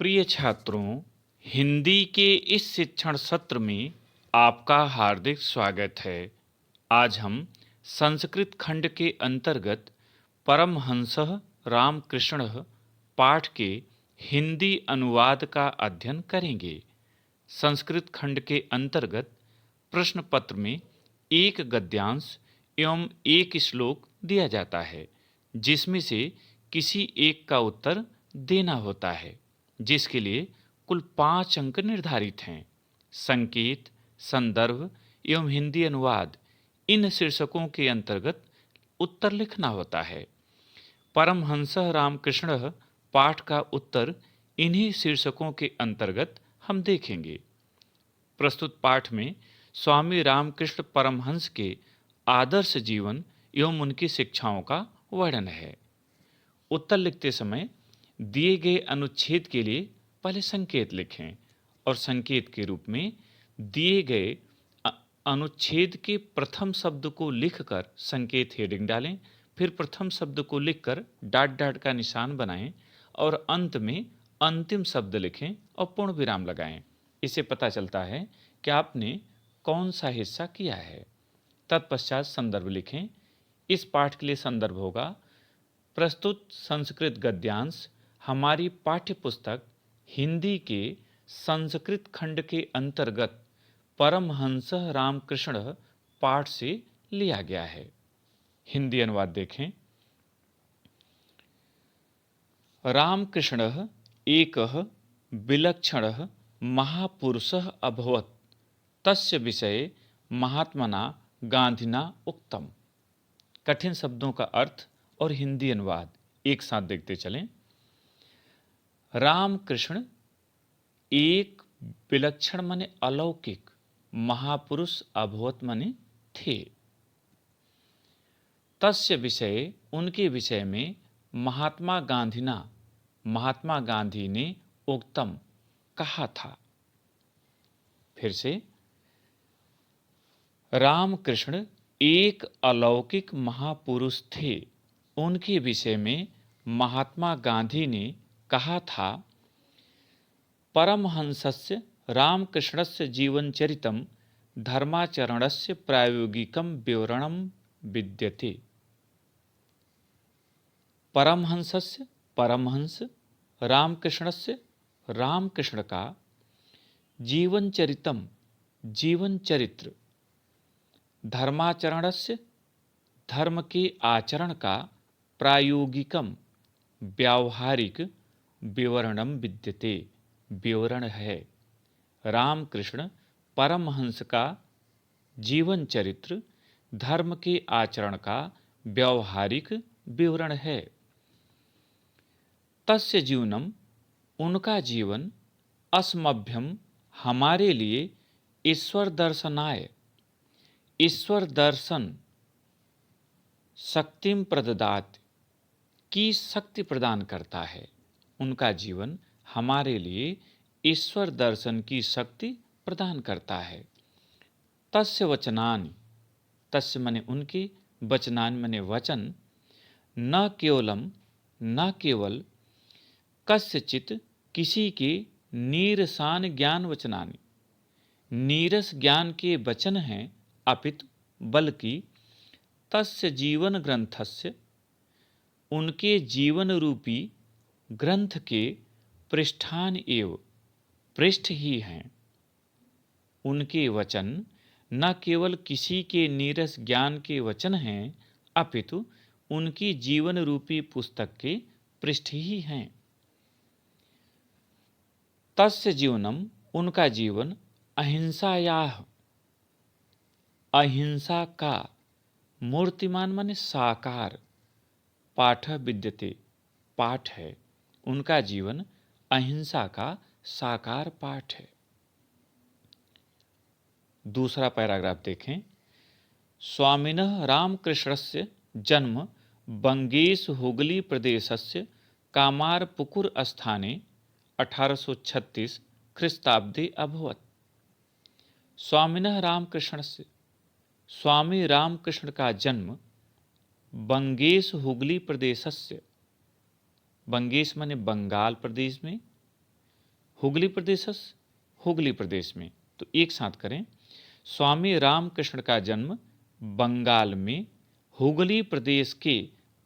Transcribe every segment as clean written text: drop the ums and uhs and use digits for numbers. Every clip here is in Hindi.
प्रिय छात्रों, हिंदी के इस शिक्षण सत्र में आपका हार्दिक स्वागत है। आज हम संस्कृत खंड के अंतर्गत परमहंसः रामकृष्णः पाठ के हिंदी अनुवाद का अध्ययन करेंगे। संस्कृत खंड के अंतर्गत प्रश्न पत्र में एक गद्यांश एवं एक श्लोक दिया जाता है, जिसमें से किसी एक का उत्तर देना होता है, जिसके लिए कुल 5 अंक निर्धारित हैं। संकेत, संदर्भ एवं हिंदी अनुवाद इन शीर्षकों के अंतर्गत उत्तर लिखना होता है। परमहंसः रामकृष्णः पाठ का उत्तर इन्हीं शीर्षकों के अंतर्गत हम देखेंगे। प्रस्तुत पाठ में स्वामी रामकृष्ण परमहंस के आदर्श जीवन एवं उनकी शिक्षाओं का वर्णन है। उत्तर लिखते समय दिए गए अनुच्छेद के लिए पहले संकेत लिखें और संकेत के रूप में दिए गए अनुच्छेद के प्रथम शब्द को लिखकर संकेत हेडिंग डालें, फिर प्रथम शब्द को लिखकर डॉट डॉट का निशान बनाएं और अंत में अंतिम शब्द लिखें और पूर्ण विराम लगाएं। इससे पता चलता है कि आपने कौन सा हिस्सा किया है। तत्पश्चात संदर्भ लिखें। इस पाठ के लिए संदर्भ होगा प्रस्तुत संस्कृत गद्यांश हमारी पाठ्य पुस्तक हिंदी के संस्कृत खंड के अंतर्गत परमहंसः रामकृष्णः पाठ से लिया गया है। हिंदी अनुवाद देखें। रामकृष्णः एकः विलक्षणः महापुरुषः अभवत् तस्य विषये महात्मना गांधिना उक्तम। कठिन शब्दों का अर्थ और हिंदी अनुवाद एक साथ देखते चलें। रामकृष्ण एक विलक्षण माने अलौकिक महापुरुष अभवत माने थे। तस्य विषय उनके विषय में महात्मा गांधी ने उक्तम कहा था। फिर से, रामकृष्ण एक अलौकिक महापुरुष थे, उनके विषय में महात्मा गांधी ने कहा था। परमहंसस्य रामकृष्णस्य जीवनचरितं धर्माचरणस्य प्रायोगिकं विवरणं विद्यते। परमहंसस्य परमहंस, रामकृष्णस्य रामकृष्ण का, जीवनचरितं जीवन चरित्र, धर्माचरणस्य धर्म के आचरण का, प्रायोगिकम व्यावहारिक, विवरणम विद्यते विवरण है। रामकृष्ण परमहंस का जीवन चरित्र धर्म के आचरण का व्यावहारिक विवरण है। तस्य जीवनम उनका जीवन, अस्मभ्यम हमारे लिए, ईश्वर दर्शनाय ईश्वर दर्शन, शक्तिम प्रददात की शक्ति प्रदान करता है। उनका जीवन हमारे लिए ईश्वर दर्शन की शक्ति प्रदान करता है। तस्य वचनानि, तस्य मने उनके, वचनानि मने वचन, न केवलम न केवल, कस्यचित किसी के, नीरसान ज्ञान वचनानि नीरस ज्ञान के वचन हैं, अपितु बल्कि तस्य जीवन ग्रंथस्य उनके जीवन रूपी ग्रंथ के पृष्ठान एव पृष्ठ ही हैं। उनके वचन न केवल किसी के नीरस ज्ञान के वचन हैं, अपितु उनकी जीवन रूपी पुस्तक के पृष्ठ ही हैं। तस्य जीवनम उनका जीवन, अहिंसायाः अहिंसा का, मूर्तिमान माने साकार, पाठ विद्यते पाठ है। उनका जीवन अहिंसा का साकार पाठ है। दूसरा पैराग्राफ देखें। स्वामिनः रामकृष्णस्य जन्म बंगेश हुगली प्रदेशस्य कामारपुकुर स्थाने 1836 ख्रीस्ताब्दे अभवत्। स्वामिनः रामकृष्णस्य, स्वामी रामकृष्ण का जन्म बंगेश हुगली प्रदेशस्य, बंगेश माने बंगाल प्रदेश में, हुगली प्रदेशस, हुगली प्रदेश में। तो एक साथ करें, स्वामी रामकृष्ण का जन्म बंगाल में हुगली प्रदेश के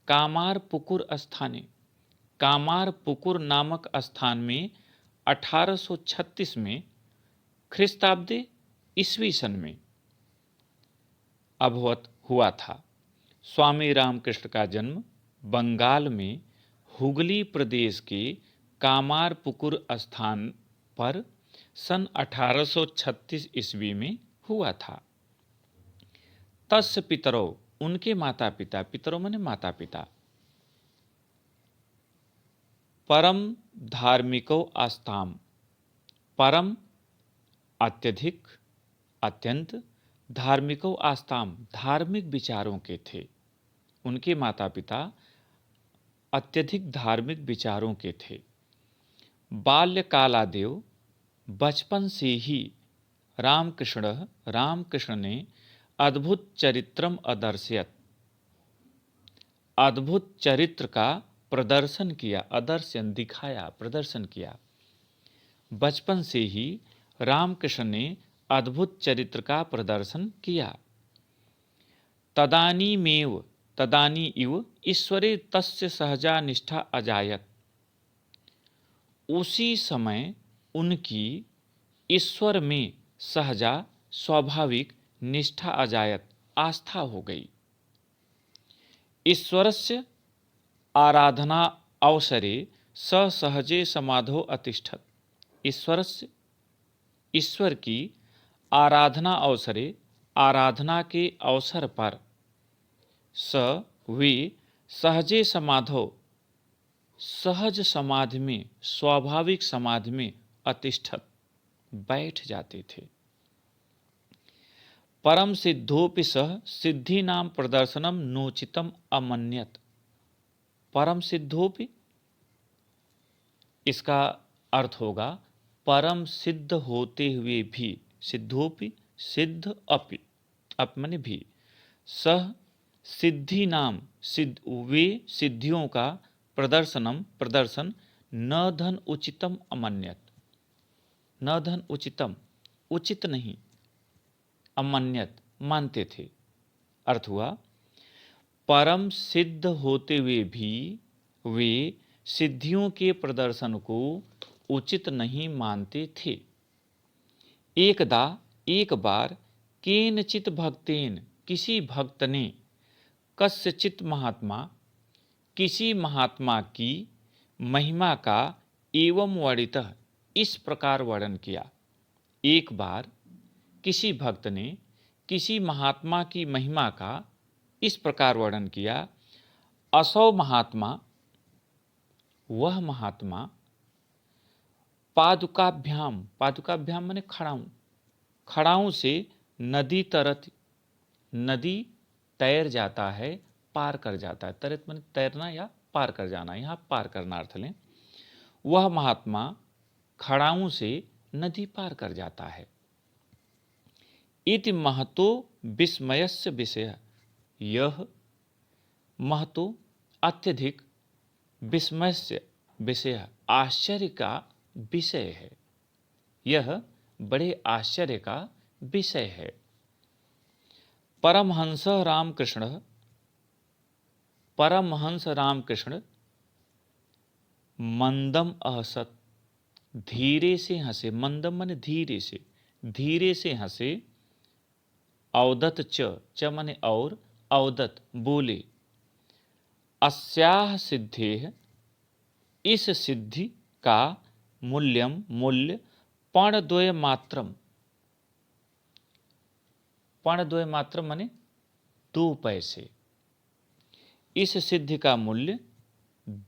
कामारपुकुर स्थाने, कामारपुकुर नामक स्थान में 1836 में ख्रिस्ताब्दे ईस्वी सन में अभवत हुआ था। स्वामी रामकृष्ण का जन्म बंगाल में हुगली प्रदेश के कामारपुकुर स्थान पर सन 1836 ईस्वी में हुआ था। तस्य पितरौ, उनके माता पिता, पितरौ माने माता पिता, परम धार्मिको आस्ताम, परम अत्यधिक, अत्यंत, धार्मिको आस्ताम धार्मिक विचारों के थे। उनके माता पिता अत्यधिक धार्मिक विचारों के थे। बाल्यकालादेव, बचपन से ही रामकृष्ण ने अद्भुत चरित्रम अदर्शयत, अद्भुत चरित्र का प्रदर्शन किया, अदर्शन दिखाया, प्रदर्शन किया। बचपन से ही रामकृष्ण ने अद्भुत चरित्र का प्रदर्शन किया। तदानीमेव, तदानी इव ईश्वरे तस्य सहजा निष्ठा अजायत, उसी समय उनकी ईश्वर में सहजा स्वाभाविक निष्ठा अजायत, आस्था हो गई। ईश्वरस्य आराधना अवसरे स सहजे समाधो अतिष्ठत, ईश्वरस्य, ईश्वर की आराधना अवसरे, आराधना के अवसर पर स, वे सहजे समाधो, सहज समाधि में, स्वाभाविक समाधि में अतिष्ठत, बैठ जाते थे। परम सिद्धोपि सह सिद्धि नाम प्रदर्शनम नोचितम अमन्यत, परम सिद्धोपि, इसका अर्थ होगा परम सिद्ध होते हुए भी, सिद्धोपि, सिद्ध अपि, अप माने भी, सह सिद्धि नाम, वे सिद्धियों का प्रदर्शनम, प्रदर्शन, न धन उचितम अमन्यत, न धन उचितम, उचित नहीं, अमन्यत, मानते थे। अर्थ हुआ परम सिद्ध होते हुए भी वे सिद्धियों के प्रदर्शन को उचित नहीं मानते थे। एकदा, एक बार, केनचित भक्तेन, किसी भक्त ने, कस्यचित महात्मा, किसी महात्मा की महिमा का एवं वर्णितः, इस प्रकार वर्णन किया। एक बार किसी भक्त ने किसी महात्मा की महिमा का इस प्रकार वर्णन किया। असौ महात्मा, वह महात्मा, पादुकाभ्याम, पादुकाभ्याम माने खड़ाऊं, खड़ाऊं से नदी तरत, नदी तैर जाता है, पार कर जाता है। तरत माने तैरना या पार कर जाना, यहाँ पार करना अर्थ लें। वह महात्मा खड़ाऊं से नदी पार कर जाता है। इति महतो विस्मयस्य विषय, यह महतो अत्यधिक, विस्मयस्य विषय, आश्चर्य का विषय है। यह बड़े आश्चर्य का विषय है। परमहंस रामकृष्ण, परमहंस रामकृष्ण मंदम अहसत, धीरे से हंसे, मंदम माने धीरे से, धीरे से हंसे। अवदत च माने और, अवदत बोले। अस्याह सिद्धेह, इस सिद्धि का मूल्यम, मूल्य, पणद्वय मात्रम, पणद्वय मात्रम माने 2 पैसे। इस सिद्धि का मूल्य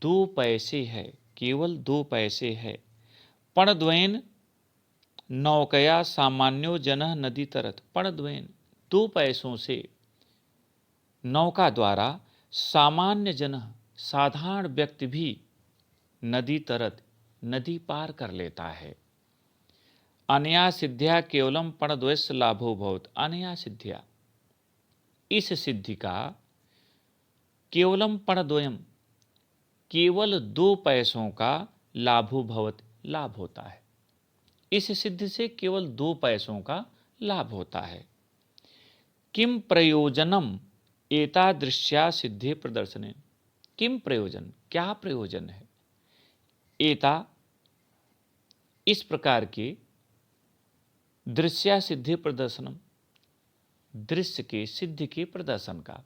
2 पैसे है, केवल 2 पैसे है। पणद्वयन नौकया सामान्यो जनः नदी तरत, पणद्वयन 2 पैसों से नौका द्वारा सामान्य जन, साधारण व्यक्ति भी नदी तरत, नदी पार कर लेता है। अनया सिद्ध्या केवलम पणद्वयस्य लाभो भवत, अनया सिद्ध्या, इस सिद्धि का केवलम पणद्वयम, केवल 2 पैसों का लाभो भवत, लाभ होता है। इस सिद्धि से केवल 2 पैसों का लाभ होता है। किम प्रयोजनम एतादृश्या सिद्धि प्रदर्शने, किम प्रयोजन, क्या प्रयोजन है, एता इस प्रकार के दृश्या सिद्धि प्रदर्शनम, दृश्य के सिद्धि के प्रदर्शन का,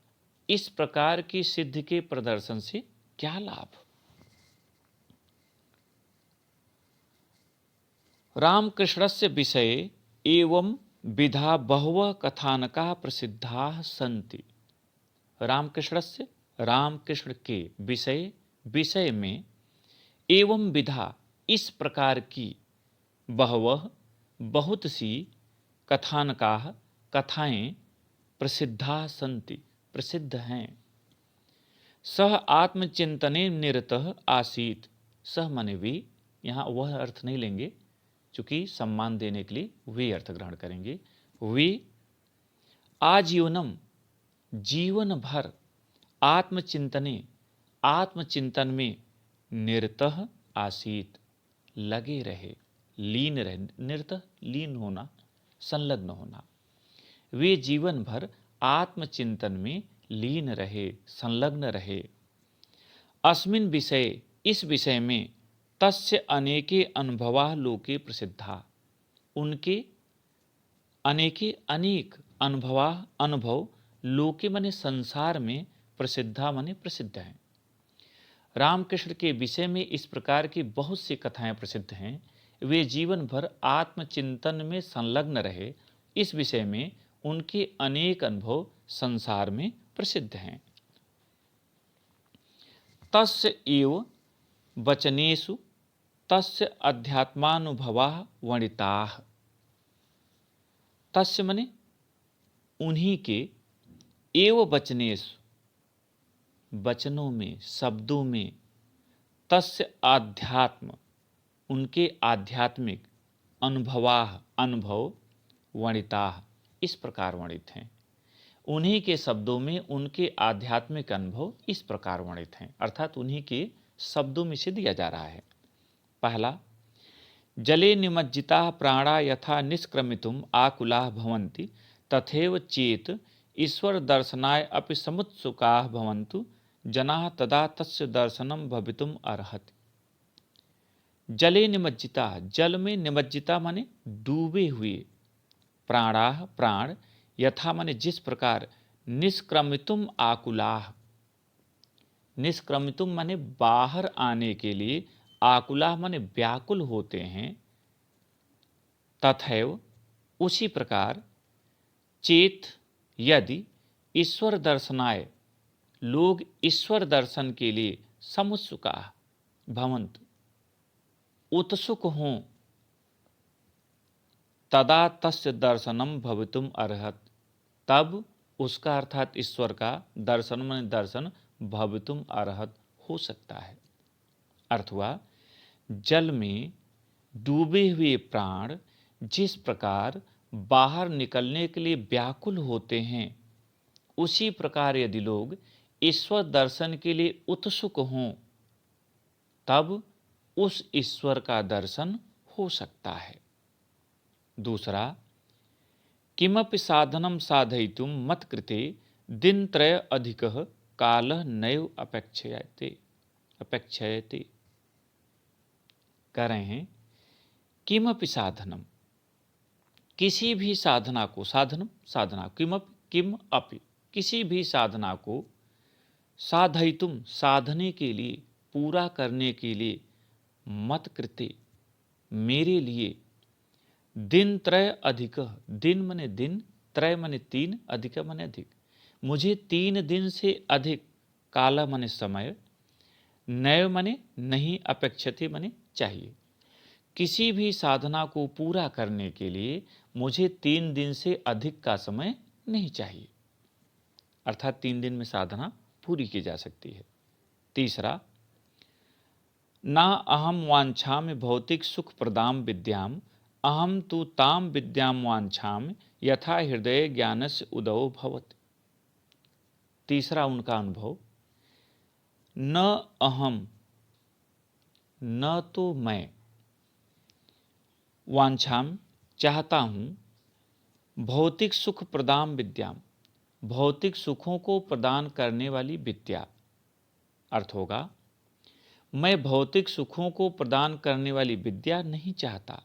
इस प्रकार की सिद्धि के प्रदर्शन से क्या लाभ। रामकृष्णस्य विषये एवं विधा बहवः कथानकाः प्रसिद्धाः सन्ति। रामकृष्णस्य, रामकृष्ण के विषय में एवं विधा इस प्रकार की बहवः बहुत सी कथानकाः कथाएं प्रसिद्धा सन्ति प्रसिद्ध हैं। सह आत्मचिंतने निरतः आसीत, सह माने वे, यहाँ वह अर्थ नहीं लेंगे चूंकि सम्मान देने के लिए वे अर्थ ग्रहण करेंगे। वे आजीवनम जीवन भर आत्मचिंतने आत्मचिंतन में निरतः आसीत लगे रहे, लीन रहे, निरतः लीन होना, संलग्न होना। वे जीवन भर आत्मचिंतन में लीन रहे, संलग्न रहे। अस्मिन् विषये इस विषय में तस्य अनेके अनुभवा लोके प्रसिद्धा, उनके अनेके अनेक अनुभव लोके माने संसार में, प्रसिद्धा माने प्रसिद्ध हैं। रामकृष्ण के विषय में इस प्रकार की बहुत सी कथाएं प्रसिद्ध हैं। वे जीवन भर आत्मचिंतन में संलग्न रहे, इस विषय में उनके अनेक अनुभव संसार में प्रसिद्ध हैं। तस्य एव वचनेषु तस्य अध्यात्मानुभवाः वर्णिताः। तस्य मने उन्हीं के, एव वचनेषु वचनों में, शब्दों में, तस्य आध्यात्म उनके आध्यात्मिक, अनुभवाः अनुभव, वर्णिताः इस प्रकार वर्णित हैं। उन्हीं के शब्दों में उनके आध्यात्मिक अनुभव इस प्रकार वर्णित हैं, अर्थात उन्हीं के शब्दों में से दिया जा रहा है। पहला, जले निमज्जिताः प्राणा यथा निष्क्रमितुम् आकुलाः भवन्ति तथैव चेत् ईश्वर दर्शनाय अपि समुत्सुकाः भवन्तु जनाः तदा तस्य दर्शनं भवितुम् अर्हति। जले निमज्जिता, जल में निमज्जिता माने डूबे हुए, प्राणाः प्राण, यथा माने जिस प्रकार, निष्क्रमितुम आकुलाः, निष्क्रमितुम माने बाहर आने के लिए, आकुलाः माने व्याकुल होते हैं, तथैव उसी प्रकार, चेत यदि, ईश्वर दर्शनाय लोग ईश्वर दर्शन के लिए, समुत्सुकाः भवन्तु उत्सुक हों, तदा तस्य दर्शनम भवितुम अर्हत तब उसका अर्थात ईश्वर का दर्शन में दर्शन भवितुम अर्हत हो सकता है। अर्थ हुआ, जल में डूबे हुए प्राण जिस प्रकार बाहर निकलने के लिए व्याकुल होते हैं, उसी प्रकार यदि लोग ईश्वर दर्शन के लिए उत्सुक हों, तब उस ईश्वर का दर्शन हो सकता है। दूसरा, किमपि साधनम साधयितुम मत्कृते दिनत्रय अधिकः कालः नैव अपेक्षयते। कह रहे हैं, किमपि साधनम, किसी भी साधना को, साधनम साधना, किम अपि किसी भी साधना को, साधयितुम साधने के लिए, पूरा करने के लिए, मत कृते मेरे लिए, दिन त्रय अधिक, दिन मने दिन, त्रय मने तीन, अधिक मने अधिक, मुझे 3 दिन से अधिक, काला मने समय, नैव मने नहीं, अपेक्षते मने चाहिए, किसी भी साधना को पूरा करने के लिए मुझे 3 दिन से अधिक का समय नहीं चाहिए, अर्थात 3 दिन में साधना पूरी की जा सकती है। तीसरा, ना अहम वांछामि भौतिक सुख प्रदाम विद्याम, अहम तु ताम विद्याम वांछामि यथा हृदय ज्ञानस्य उदौ भवति। तीसरा उनका अनुभव, न अहम, न तो मैं, वांछाम चाहता हूँ, भौतिक सुख प्रदाम विद्याम, भौतिक सुखों को प्रदान करने वाली विद्या। अर्थ होगा, मैं भौतिक सुखों को प्रदान करने वाली विद्या नहीं चाहता।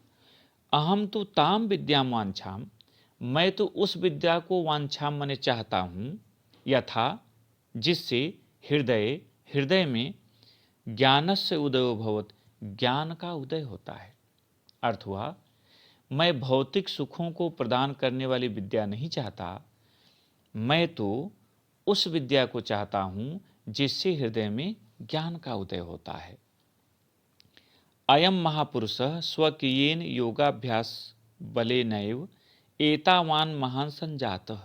अहम तो ताम विद्याम वांछाम, मैं तो उस विद्या को वांछाम मने चाहता हूँ, यथा जिससे हृदय हृदय में ज्ञानस्य उदयो भवत, ज्ञान का उदय होता है। अर्थ हुआ, मैं भौतिक सुखों को प्रदान करने वाली विद्या नहीं चाहता, मैं तो उस विद्या को चाहता हूँ जिससे हृदय में ज्ञान का उदय होता है। अयम महापुरुषः स्वकीयेन योगाभ्यास बलेनैव एतावान महान संजातः।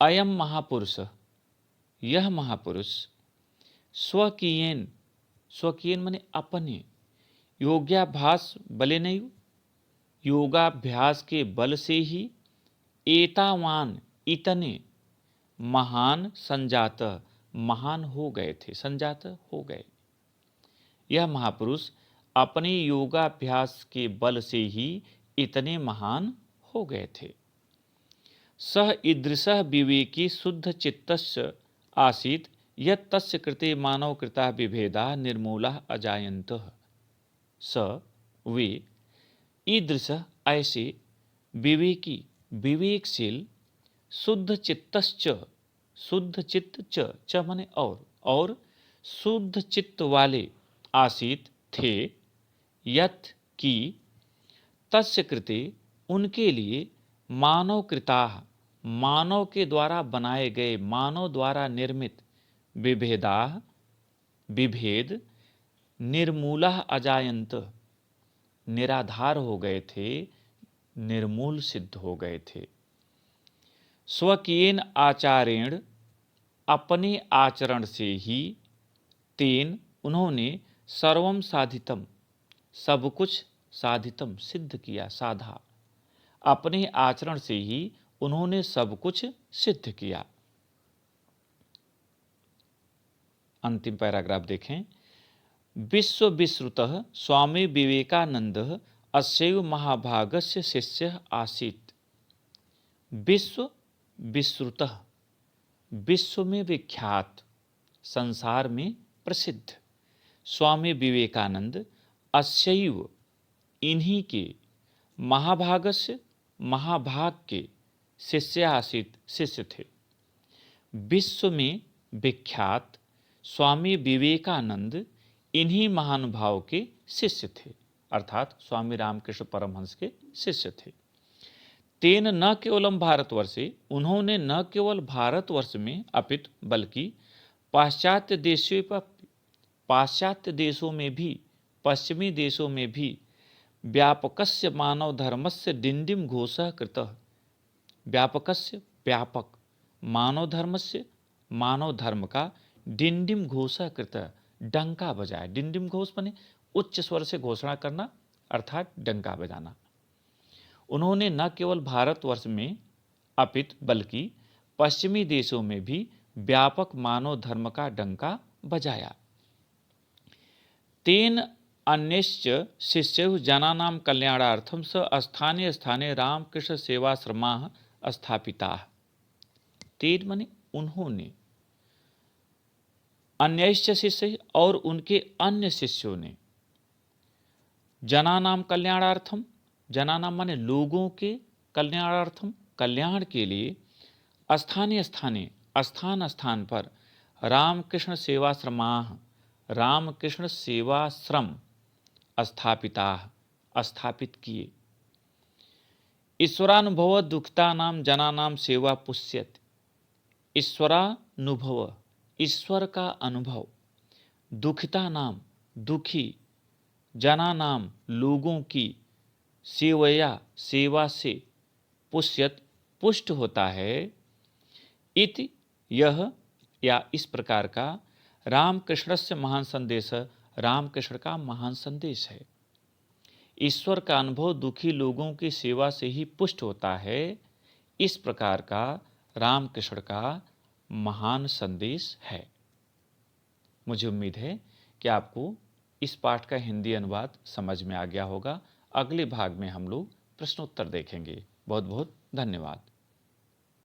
अयम महापुरुष, यह महापुरुष, स्वकीयेन, स्वकीयेन माने अपने, योगाभ्यास बलेनैव, योगाभ्यास के बल से ही, एतावान इतने, महान संजात, महान हो गए थे, संजात हो गए। यह महापुरुष अपने योगाभ्यास के बल से ही इतने महान हो गए थे। सह ईदृशः विवेकी शुद्ध चित्तस्य आसीत् यत् तस्य कृते मानव कृता विभेदा निर्मूला अजायन्तः। स वे ईदृशः ऐसे, विवेकी विवेकशील, शुद्ध चित्तश्च, शुद्ध चित्त च माने और शुद्ध चित्त वाले, आसीत थे, यत् की, तस्य कृते उनके लिए, मानव कृताः मानव के द्वारा बनाए गए, मानव द्वारा निर्मित, विभेदाः विभेद, निर्मूलः अजायन्त निराधार हो गए थे, निर्मूल सिद्ध हो गए थे। स्वकीयेन आचारेण अपने आचरण से ही, तेन उन्होंने, सर्वम साधितम सब कुछ, साधितम सिद्ध किया, साधा, अपने आचरण से ही उन्होंने सब कुछ सिद्ध किया। अंतिम पैराग्राफ देखें। विश्व विश्रुतः स्वामी विवेकानंदः अस्यैव महाभागस्य शिष्यः आसीत्। विश्व विश्रुतः, विश्व में विख्यात, संसार में प्रसिद्ध, स्वामी विवेकानंद, अस्यैव इन्हीं के, महाभागस्य महाभाग के, शिष्य आसीत् शिष्य थे। विश्व में विख्यात स्वामी विवेकानंद इन्हीं महानुभाव के शिष्य थे, अर्थात स्वामी रामकृष्ण परमहंस के शिष्य थे। तेन न केवलम भारतवर्षे, उन्होंने न केवल भारतवर्ष में अपितु बल्कि पाश्चात्य देशों में भी, पश्चिमी देशों में भी, व्यापकस्य मानव धर्मस्य डिंडिम घोषः कृतः। व्यापकस्य व्यापक, मानव धर्मस्य मानव धर्म का, डिंडिम घोषः कृतः डंका बजाए। डिंडिम घोष माने उच्च स्वर से घोषणा करना, अर्थात डंका बजाना। उन्होंने न केवल भारतवर्ष में अपितु बल्कि पश्चिमी देशों में भी व्यापक मानव धर्म का डंका बजाया। तेन अन्यश्च शिष्यैः जनानां कल्याणार्थं स स्थाने स्थाने रामकृष्ण सेवाश्रमाः स्थापिताः। तेन माने उन्होंने, अन्यश्च शिष्य और उनके अन्य शिष्यों ने, जनानां कल्याणार्थम, जनानां माने लोगों के, कल्याणार्थम कल्याण के लिए, स्थाने स्थाने स्थान स्थान पर, रामकृष्ण सेवाश्रमाः रामकृष्ण सेवाश्रम स्थापिताः स्थापित किए। ईश्वरानुभव दुखता नाम जनानाम सेवा पुष्यत। ईश्वरानुभव, ईश्वर का अनुभव, दुखिता नाम दुखी, जना नाम लोगों की, सेवया सेवा से, पुष्यत पुष्ट होता है। इति यह या इस प्रकार का, रामकृष्णस्य महान संदेश, रामकृष्ण का महान संदेश है। ईश्वर का अनुभव दुखी लोगों की सेवा से ही पुष्ट होता है, इस प्रकार का रामकृष्ण का महान संदेश है। मुझे उम्मीद है कि आपको इस पाठ का हिंदी अनुवाद समझ में आ गया होगा। अगले भाग में हम लोग प्रश्नोत्तर देखेंगे। बहुत बहुत धन्यवाद।